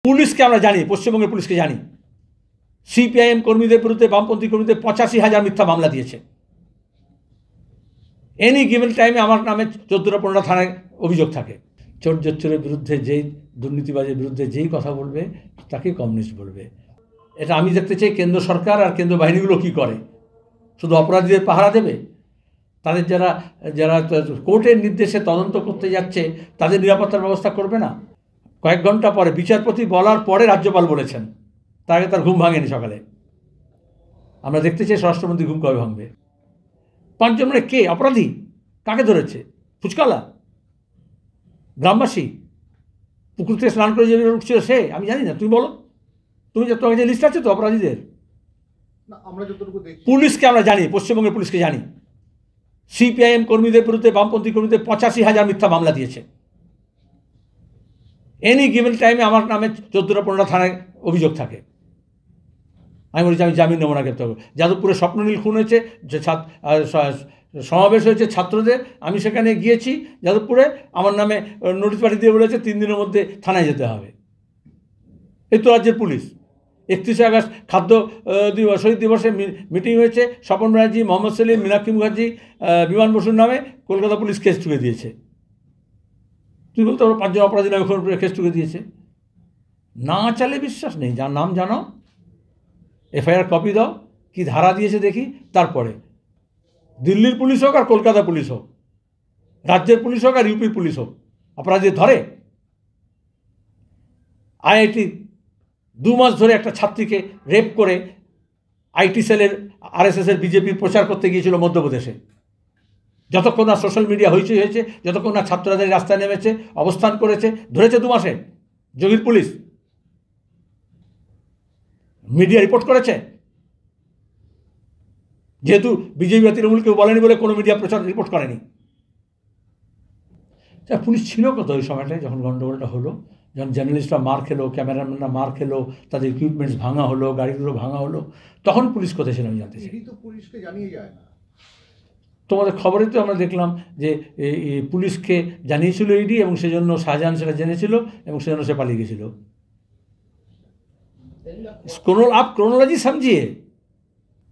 পুলিশকে আমরা জানি, পশ্চিমবঙ্গের পুলিশকে জানি, সিপিআইএম কর্মীদের বিরুদ্ধে, বামপন্থী কর্মীদের 85,000 মিথ্যা মামলা দিয়েছে। এনি গিভেন টাইমে আমার নামে 14-15 থানায় অভিযোগ থাকে। চোর জচ্চরের বিরুদ্ধে যেই, দুর্নীতিবাজের বিরুদ্ধে যেই কথা বলবে তাকেই কমিউনিস্ট বলবে। এটা আমি দেখতে চাই কেন্দ্র সরকার আর কেন্দ্র বাহিনীগুলো কী করে। শুধু অপরাধীদের পাহারা দেবে? তাদের যারা যারা কোর্টের নির্দেশে তদন্ত করতে যাচ্ছে তাদের নিরাপত্তার ব্যবস্থা করবে না? কয়েক ঘন্টা পরে বিচারপতি বলার পরে রাজ্যপাল বলেছেন, তার আগে তার ঘুম ভাঙেনি সকালে। আমরা দেখতে চাই স্বরাষ্ট্রমন্ত্রী ঘুম কবে ভাঙবে। 5 জন মানে কে অপরাধী? কাকে ধরেছে? ফুচকালা? গ্রামবাসী? পুকুর থেকে স্নান করে যে উঠছিল সে? আমি জানি না, তুমি বলো। তোমার কাছে লিস্ট আছে তো অপরাধীদের? পুলিশকে আমরা জানি, পশ্চিমবঙ্গের পুলিশকে জানি, সিপিআইএম কর্মীদের বিরুদ্ধে, বামপন্থী কর্মীদের 85,000 মিথ্যা মামলা দিয়েছে। এনি গিভেন টাইমে আমার নামে 14-15 থানায় অভিযোগ থাকে। আমি বলছি আমি জামিন নেব না, গ্রেপ্তার করবো। যাদবপুরে স্বপ্ননীল খুন হয়েছে, যে সমাবেশ হয়েছে ছাত্রদের, আমি সেখানে গিয়েছি যাদবপুরে, আমার নামে নোটিশ পাঠিয়ে দিয়ে বলেছে 3 দিনের মধ্যে থানায় যেতে হবে। এই তো রাজ্যের পুলিশ। 31শে আগস্ট খাদ্য শহীদ দিবসে মিটিং হয়েছে, স্বপন ব্যানার্জি, মোহাম্মদ সেলিম, মীনাক্ষী মুখার্জি, বিমান বসুর নামে কলকাতা পুলিশ কেস ঠুকে দিয়েছে। তুমি বলতে পারো 5 জন অপরাধী নামে কেস ঠুকে দিয়েছে। না চালে বিশ্বাস নেই, যার নাম জানো, এফআইআর কপি দাও, কি ধারা দিয়েছে দেখি। তারপরে দিল্লির পুলিশ হোক আর কলকাতা পুলিশ হোক, রাজ্যের পুলিশ হোক আর ইউপির পুলিশ হোক, অপরাধী ধরে। আইআইটি 2 মাস ধরে একটা ছাত্রীকে রেপ করে আইটি সেলের, আরএসএসের, বিজেপির প্রচার করতে গিয়েছিল মধ্যপ্রদেশে। যতক্ষণ না সোশ্যাল মিডিয়া হইচই হয়েছে, যতক্ষণ না ছাত্রদের রাস্তায় নেমেছে, অবস্থান করেছে, ধরেছে 2 মাসে যোগীর পুলিশ। মিডিয়া রিপোর্ট করেছে, যেহেতু বিজেপি বা তৃণমূল কেউ বলেনি বলে কোনো মিডিয়া প্রচার রিপোর্ট করেনি। পুলিশ ছিল কত ওই সময়টায় যখন গণ্ডগোলটা হলো, যখন জার্নালিস্টরা মার খেলো, ক্যামেরাম্যানরা মার খেলো, তাদের ইকুইপমেন্টস ভাঙা হলো, গাড়িগুলো ভাঙা হলো, তখন পুলিশ কোথায় ছিল আমি জানতে চাই। পুলিশকে জানিয়ে যায় না। তোমাদের খবরে তো আমরা দেখলাম যে পুলিশকে জানিয়েছিল ইডি, এবং সেজন্য শাহজাহান সেটা জেনেছিল এবং সেজন্য সে পালিয়ে গেছিল। ক্রোনোলজি সমঝিয়ে।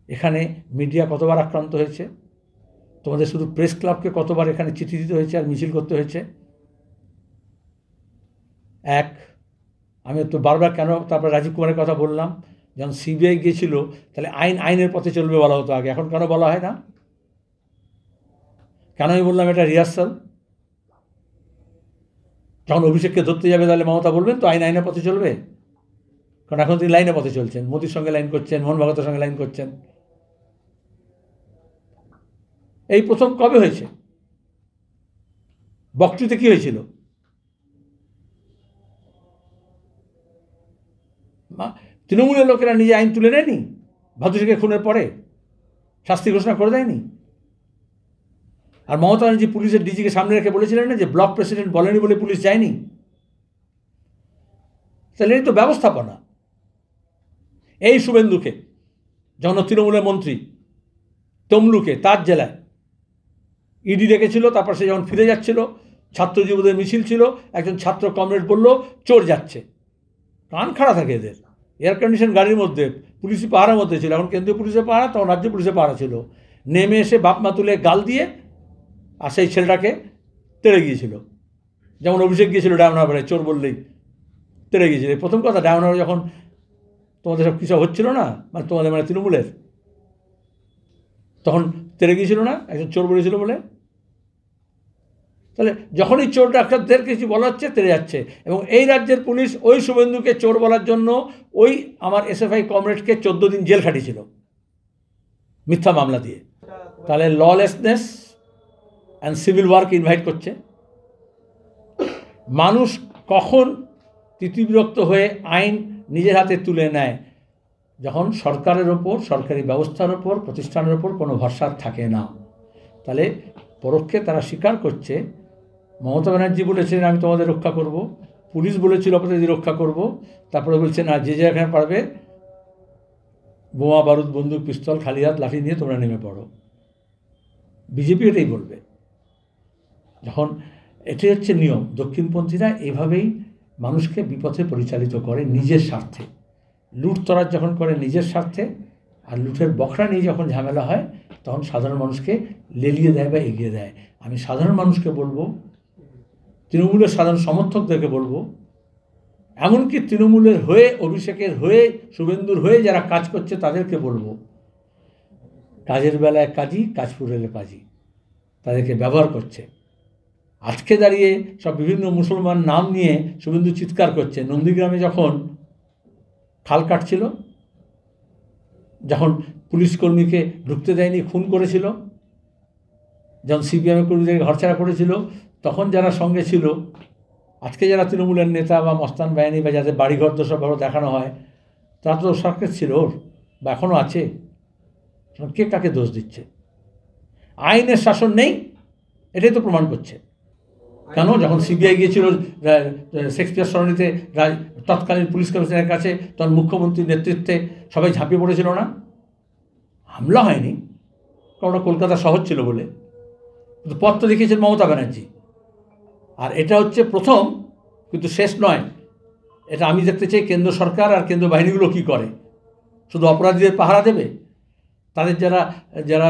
এখানে মিডিয়া কতবার আক্রান্ত হয়েছে, তোমাদের শুধু প্রেস ক্লাবকে কতবার এখানে চিঠি দিতে হয়েছে আর মিছিল করতে হয়েছে। আমি তো বারবার কেন তারপরে রাজীব কুমারের কথা বললাম, যখন সিবিআই গিয়েছিল তাহলে আইনের পথে চলবে বলা হতো আগে, এখন কেন বলা হয় না? কেন আমি বললাম এটা রিহার্সাল? যখন অভিষেককে ধরতে যাবে তাহলে মমতা বলবেন তো আইনের পথে চলবে, কারণ এখন তিনি লাইনের পথে চলছেন, মোদির সঙ্গে লাইন করছেন, মোহন ভাগবতের সঙ্গে লাইন করছেন। এই প্রথম কবে হয়েছে? বকটুতে কি হয়েছিল? তৃণমূলের লোকেরা নিজে আইন তুলে নেয়নি? ভাদুষীকে খুনের পরে শাস্তি ঘোষণা করে দেয়নি? আর মমতা ব্যানার্জি পুলিশের ডিজিকে সামনে রেখে বলেছিলেন না যে ব্লক প্রেসিডেন্ট বলেনি বলে পুলিশ যায়নি। তাহলে এই তো ব্যবস্থাপনা। এই শুভেন্দুকে যখন তৃণমূলের মন্ত্রী, তমলুকে তার জেলায় ইডি রেখেছিল, তারপর সে যখন ফিরে যাচ্ছিল, ছাত্র যুবদের মিছিল ছিল, একজন ছাত্র কমরেড বলল চোর যাচ্ছে। কান খাড়া থাকে এদের। এয়ার কন্ডিশন গাড়ির মধ্যে, পুলিশি পাহারার মধ্যে ছিল, এখন কেন্দ্রীয় পুলিশের পাহারা, তখন রাজ্য পুলিশের পাহারা ছিল। নেমে এসে বাপমা তুলে গাল দিয়ে আর সেই ছেলেটাকে তেড়ে গিয়েছিল। যেমন অভিষেক গিয়েছিল ডায়মন্ডহারবারে, চোর বললেই তেড়ে গিয়েছিল। প্রথম কথা, ডায়মন্ডহারবার যখন তোমাদের সব কিছু হচ্ছিল না, মানে তোমাদের মানে তৃণমূলের, তখন তেড়ে গিয়েছিল না একজন চোর বলেছিল বলে? তাহলে যখনই চোর ডাক্তারদের কিছু বলা হচ্ছে তেড়ে যাচ্ছে। এবং এই রাজ্যের পুলিশ ওই শুভেন্দুকে চোর বলার জন্য ওই আমার এসএফআই কমরেডকে 14 দিন জেল খাটিয়েছিল মিথ্যা মামলা দিয়ে। তাহলে lawlessness and civil work invite করছে। মানুষ কখন তিতিবিরক্ত হয়ে আইন নিজের হাতে তুলে নেয়? যখন সরকারের ওপর, সরকারি ব্যবস্থার ওপর, প্রতিষ্ঠানের ওপর কোনো ভরসা থাকে না। তাহলে পরোক্ষে তারা স্বীকার করছে, মমতা ব্যানার্জি বলেছিলেন আমি তোমাদের রক্ষা করব, পুলিশ বলেছিল আপনাদের রক্ষা করব, তারপরে বলছে না, যে যেখানে পারবে বোমা বারুদ বন্দুক পিস্তল খালি হাত লাঠি নিয়ে তোমরা নেমে পড়ো। বিজেপি এটাই বলবে। যখন এটাই হচ্ছে নিয়ম, দক্ষিণপন্থীরা এভাবেই মানুষকে বিপথে পরিচালিত করে নিজের স্বার্থে। লুটতরাজ যখন করে নিজের স্বার্থে, আর লুটের বখরা নিয়ে যখন ঝামেলা হয় তখন সাধারণ মানুষকে লেলিয়ে দেয় বা এগিয়ে দেয়। আমি সাধারণ মানুষকে বলবো, তৃণমূলের সাধারণ সমর্থকদেরকে বলবো, এমনকি তৃণমূলের হয়ে, অভিষেকের হয়ে, শুভেন্দুর হয়ে যারা কাজ করছে তাদেরকে বলবো, কাজের বেলায় কাজী, কাজ ফুরেলে পাজি, তাদেরকে ব্যবহার করছে। আজকে দাঁড়িয়ে সব বিভিন্ন মুসলমান নাম নিয়ে শুভেন্দু চিৎকার করছে। নন্দীগ্রামে যখন খাল কাটছিল, যখন পুলিশ কর্মীকে ঢুকতে দেয়নি, খুন করেছিল, যখন সিপিএম কর্মীদের ঘরছাড়া করেছিল, তখন যারা সঙ্গে ছিল, আজকে যারা তৃণমূলের নেতা বা মস্তান বাহিনী বা যাদের বাড়িঘর তো সব দেখানো হয়, তারা তো সার্কেস ছিল ওর, বা এখনও আছে। কে কাকে দোষ দিচ্ছে? আইনের শাসন নেই, এটাই তো প্রমাণ করছে। কেন যখন সিবিআই গিয়েছিল শেক্সপিয়ার সরণিতে তৎকালীন পুলিশ কমিশনারের কাছে, তখন মুখ্যমন্ত্রীর নেতৃত্বে সবাই ঝাঁপিয়ে পড়েছিল না? হামলা হয়নি, কারণ ওটা কলকাতা শহর ছিল বলে, কিন্তু পথ তো দেখিয়েছেন মমতা ব্যানার্জি। আর এটা হচ্ছে প্রথম, কিন্তু শেষ নয়। এটা আমি দেখতে চাই কেন্দ্র সরকার আর কেন্দ্র বাহিনীগুলো কী করে। শুধু অপরাধীদের পাহারা দেবে? তাদের যারা যারা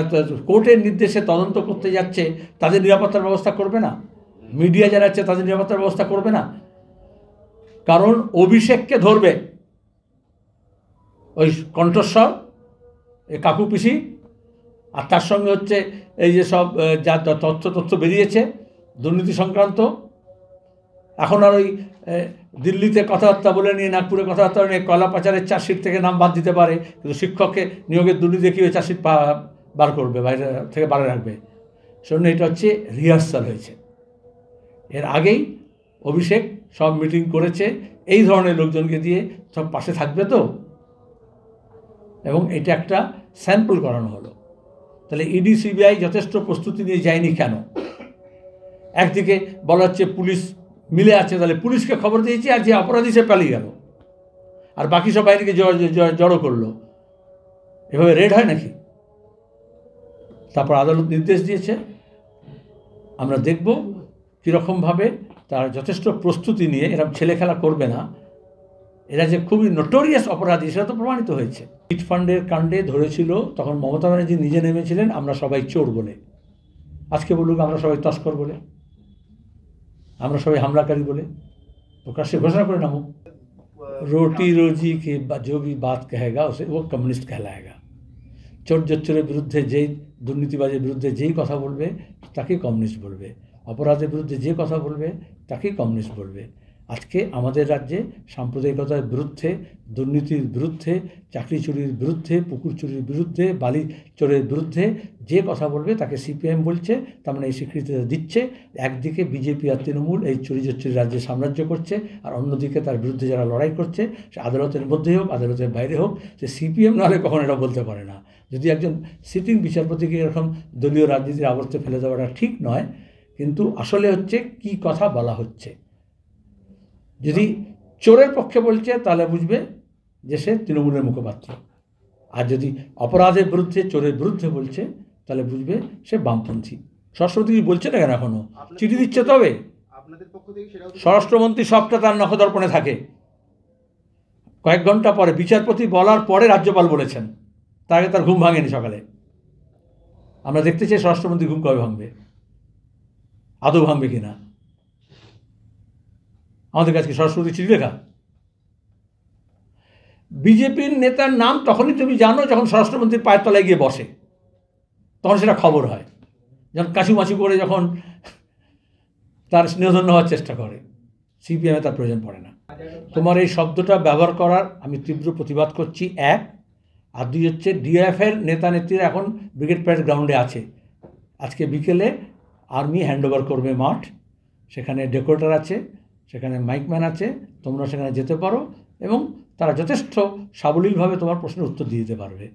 কোর্টের নির্দেশে তদন্ত করতে যাচ্ছে তাদের নিরাপত্তার ব্যবস্থা করবে না? মিডিয়া যারা আছে তাদের নিরাপত্তার ব্যবস্থা করবে না? কারণ অভিষেককে ধরবে ওই কণ্ঠস্বর, এই কাকু পিসি, আর তার সঙ্গে হচ্ছে এই যে সব যা তথ্য বেরিয়েছে দুর্নীতি সংক্রান্ত। এখন আর ওই দিল্লিতে কথাবার্তা বলে নিয়ে, নাগপুরে কথাবার্তা নিয়ে কয়লা পাচারের চার্জশিট থেকে নাম বাদ দিতে পারে, কিন্তু শিক্ষককে নিয়োগের দুর্নীতি দেখিয়ে চার্জশিট বার করবে, বাইরে থেকে বারে রাখবে। শোন, এটা হচ্ছে রিহার্সাল হয়েছে। এর আগেই অভিষেক সব মিটিং করেছে এই ধরনের লোকজনকে দিয়ে, সব পাশে থাকবে তো, এবং এটা একটা স্যাম্পল করানো হলো। তাহলে ইডি সিবিআই যথেষ্ট প্রস্তুতি নিয়ে যায়নি কেন? একদিকে বলা হচ্ছে পুলিশ মিলে আছে, তাহলে পুলিশকে খবর দিয়েছি আর যে অপরাধী সে পালিয়ে গেল, আর বাকি সব বাইরেকে জড়ো করলো। এভাবে রেড হয় নাকি? তারপর আদালত নির্দেশ দিয়েছে, আমরা দেখব কীরকমভাবে তার যথেষ্ট প্রস্তুতি নিয়ে, এরকম ছেলে খেলা করবে না। এরা যে খুবই নোটোরিয়াস অপরাধী সেটা তো প্রমাণিত হয়েছে। চিট ফান্ডের কাণ্ডে ধরেছিল তখন মমতা ব্যানার্জি নিজে নেমেছিলেন আমরা সবাই চোর বলে। আজকে বলুক আমরা সবাই তস্কর বলে, আমরা সবাই হামলাকারী বলে প্রকাশ্যে ঘোষণা করে নামুক। রোটি রোজি কে जो भी बात कहेगा उसे वो कम्युनिस्ट कहलाएगा। চোর জোচ্চোরের বিরুদ্ধে যেই, দুর্নীতিবাজের বিরুদ্ধে যেই কথা বলবে তাকেই কমিউনিস্ট বলবে, অপরাধের বিরুদ্ধে যে কথা বলবে তাকেই কমিউনিস্ট বলবে। আজকে আমাদের রাজ্যে সাম্প্রদায়িকতার বিরুদ্ধে, দুর্নীতির বিরুদ্ধে, চাকরি চুরির বিরুদ্ধে, পুকুর চুরির বিরুদ্ধে, বালি চোরের বিরুদ্ধে যে কথা বলবে তাকে সিপিএম বলছে। তার মানে এই স্বীকৃতিটা দিচ্ছে। একদিকে বিজেপি আর তৃণমূল এই চুরি রাজ্যে সাম্রাজ্য করছে, আর অন্যদিকে তার বিরুদ্ধে যারা লড়াই করছে, সে আদালতের মধ্যে হোক আদালতের বাইরে হোক, সে সিপিএম নাহলে কখনো এটা বলতে পারে না। যদি একজন সিটিং বিচারপতিকে এরকম দলীয় রাজনীতির আবর্তে ফেলে দেওয়াটা ঠিক নয়, কিন্তু আসলে হচ্ছে কি কথা বলা হচ্ছে। যদি চোরের পক্ষে বলছে তাহলে বুঝবে যে সে তৃণমূলের মুখপাত্র, আর যদি অপরাধের বিরুদ্ধে, চোরের বিরুদ্ধে বলছে তাহলে বুঝবে সে বামপন্থী। স্বরাষ্ট্রমন্ত্রী বলছে না কেন এখনো? চিঠি দিচ্ছে তবে। স্বরাষ্ট্রমন্ত্রী সবটা তার নখদর্পণে থাকে। কয়েক ঘন্টা পরে বিচারপতি বলার পরে রাজ্যপাল বলেছেন, তার আগে তার ঘুম ভাঙেনি সকালে। আমরা দেখতে চাই স্বরাষ্ট্রমন্ত্রী ঘুম কবে ভাঙবে, আদৌ ভাঙবে কিনা। আমাদের কাছে স্বরাষ্ট্রমন্ত্রী চিঠি লেখা। বিজেপির নেতার নাম তখনই তুমি জানো যখন স্বরাষ্ট্রমন্ত্রীর পায়ের তলায় গিয়ে বসে, তখন সেটা খবর হয়। যখন কাছুমাছু করে যখন তার স্নেহধন্য হওয়ার চেষ্টা করে, সিপিএমে তার প্রয়োজন পড়ে না। তোমার এই শব্দটা ব্যবহার করার আমি তীব্র প্রতিবাদ করছি, এক। আর দুই হচ্ছে ডিএফের নেতা নেত্রীরা এখন ব্রিগেড প্যারেড গ্রাউন্ডে আছে। আজকে বিকেলে আর্মি হ্যান্ডওভার করবে মাঠ, সেখানে ডেকোরেটর আছে, সেখানে মাইকম্যান আছে, তোমরা সেখানে যেতে পারো এবং তারা যথেষ্ট সাবলীলভাবে তোমার প্রশ্নের উত্তর দিয়ে দিতে পারবে।